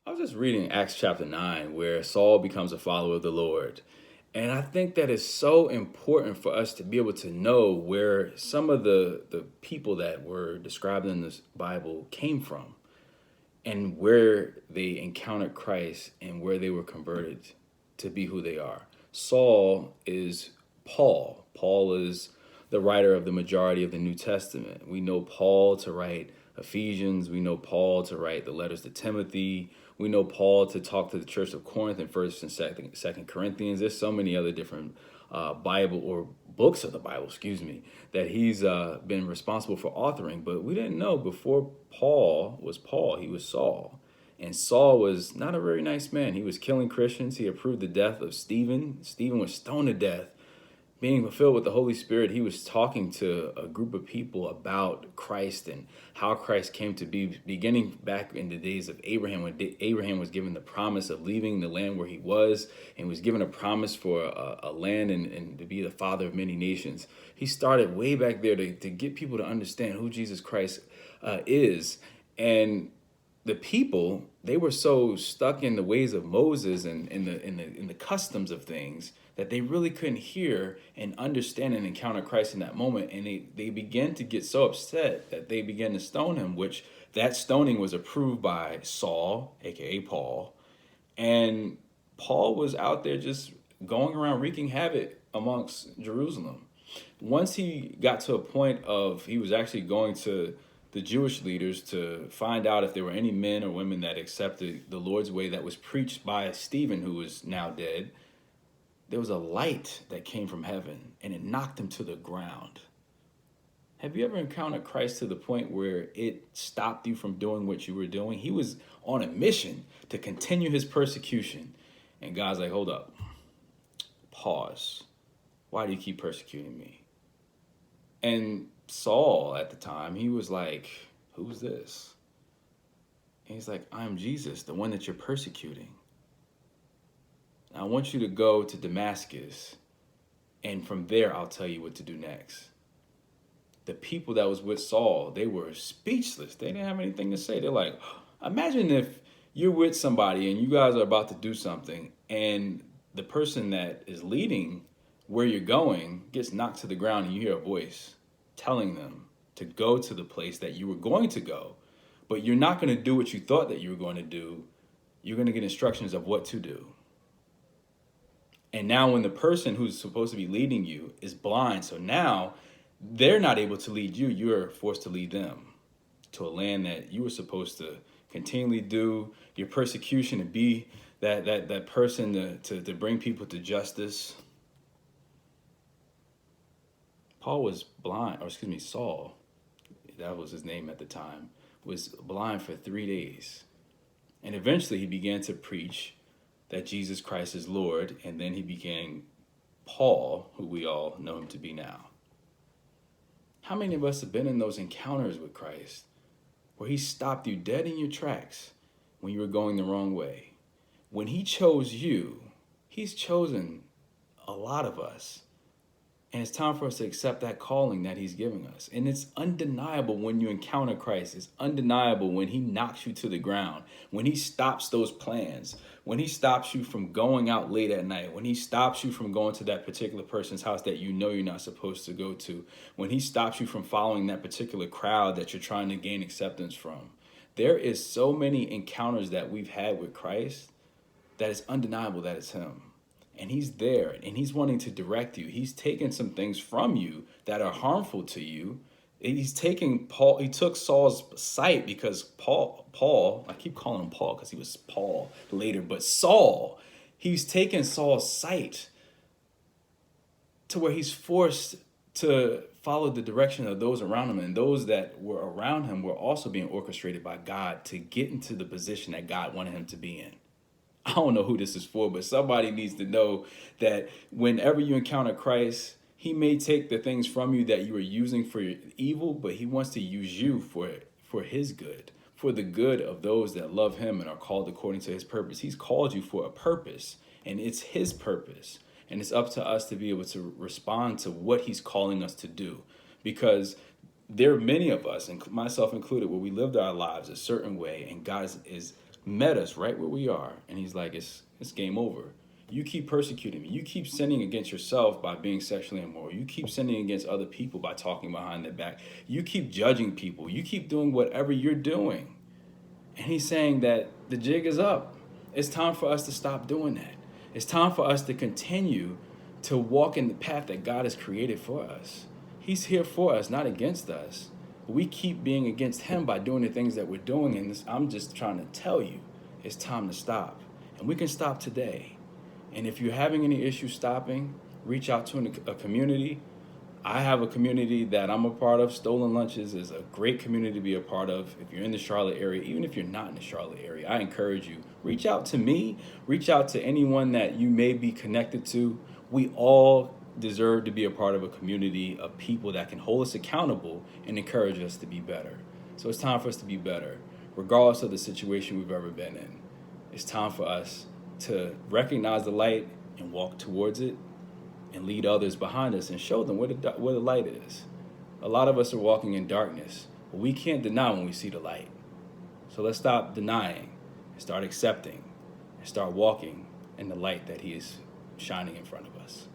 I was just reading Acts chapter 9, where Saul becomes a follower of the Lord. And I think that is so important for us to be able to know where some of the people that were described in this Bible came from and where they encountered Christ and where they were converted to be who they are. Saul is Paul. Paul is the writer of the majority of the New Testament. We know Paul to write Ephesians. We know Paul to write the letters to Timothy. We know Paul to talk to the church of Corinth in First and Second Corinthians. There's so many other different Bible or books of the Bible, excuse me, that he's been responsible for authoring. But we didn't know before Paul was Paul, he was Saul. And Saul was not a very nice man. He was killing Christians. He approved the death of Stephen. Stephen was stoned to death. Being filled with the Holy Spirit, he was talking to a group of people about Christ and how Christ came to be, beginning back in the days of Abraham, when Abraham was given the promise of leaving the land where he was and was given a promise for a land and to be the father of many nations. He started way back there to get people to understand who Jesus Christ is. And the people, they were so stuck in the ways of Moses and in the customs of things that they really couldn't hear and understand and encounter Christ in that moment. And they began to get so upset that they began to stone him, which that stoning was approved by Saul, aka Paul. And Paul was out there just going around wreaking havoc amongst Jerusalem. Once he got to a point of he was actually going to the Jewish leaders to find out if there were any men or women that accepted the Lord's way that was preached by Stephen, who is now dead, there was a light that came from heaven and it knocked him to the ground. Have you ever encountered Christ to the point where it stopped you from doing what you were doing? He was on a mission to continue his persecution. And God's like, hold up, pause. Why do you keep persecuting me? And Saul at the time, he was like, who's this? And he's like, I'm Jesus, the one that you're persecuting. I want you to go to Damascus, and from there, I'll tell you what to do next. The people that was with Saul, they were speechless. They didn't have anything to say. They're like, imagine if you're with somebody and you guys are about to do something, and the person that is leading where you're going gets knocked to the ground and you hear a voice telling them to go to the place that you were going to go, but you're not going to do what you thought that you were going to do. You're going to get instructions of what to do. And now when the person who's supposed to be leading you is blind, so now they're not able to lead you, you're forced to lead them to a land that you were supposed to continually do your persecution and be that person to bring people to justice. Saul, that was his name at the time, was blind for 3 days. And eventually he began to preach that Jesus Christ is Lord, and then he became Paul, who we all know him to be now. How many of us have been in those encounters with Christ where he stopped you dead in your tracks when you were going the wrong way? When he chose you, he's chosen a lot of us. And it's time for us to accept that calling that he's giving us. And it's undeniable when you encounter Christ. It's undeniable when he knocks you to the ground, when he stops those plans, when he stops you from going out late at night, when he stops you from going to that particular person's house that you know you're not supposed to go to, when he stops you from following that particular crowd that you're trying to gain acceptance from. There is so many encounters that we've had with Christ that it's undeniable that it's him. And he's there and he's wanting to direct you. He's taken some things from you that are harmful to you. He took Saul's sight because Paul, I keep calling him Paul because he was Paul later, but Saul, he's taken Saul's sight to where he's forced to follow the direction of those around him. And those that were around him were also being orchestrated by God to get into the position that God wanted him to be in. I don't know who this is for, but somebody needs to know that whenever you encounter Christ, he may take the things from you that you are using for your evil, but he wants to use you for his good, for the good of those that love him and are called according to his purpose. He's called you for a purpose, and it's his purpose. And it's up to us to be able to respond to what he's calling us to do, because there are many of us, and myself included, where we lived our lives a certain way, and God is met us right where we are, and he's like, it's game over. You keep persecuting me. You keep sinning against yourself by being sexually immoral. You keep sinning against other people by talking behind their back. You keep judging people. You keep doing whatever you're doing. And he's saying that the jig is up. It's time for us to stop doing that. It's time for us to continue to walk in the path that God has created for us. He's here for us, not against us. We keep being against him by doing the things that we're doing. And I'm just trying to tell you, it's time to stop. And we can stop today. And if you're having any issues stopping, reach out to a community. I have a community that I'm a part of. Stolen Lunches is a great community to be a part of. If you're in the Charlotte area, even if you're not in the Charlotte area, I encourage you, reach out to me, reach out to anyone that you may be connected to. We all deserve to be a part of a community of people that can hold us accountable and encourage us to be better. So it's time for us to be better, regardless of the situation we've ever been in. It's time for us to recognize the light and walk towards it and lead others behind us and show them where the light is. A lot of us are walking in darkness, but we can't deny when we see the light. So let's stop denying and start accepting and start walking in the light that he is shining in front of us.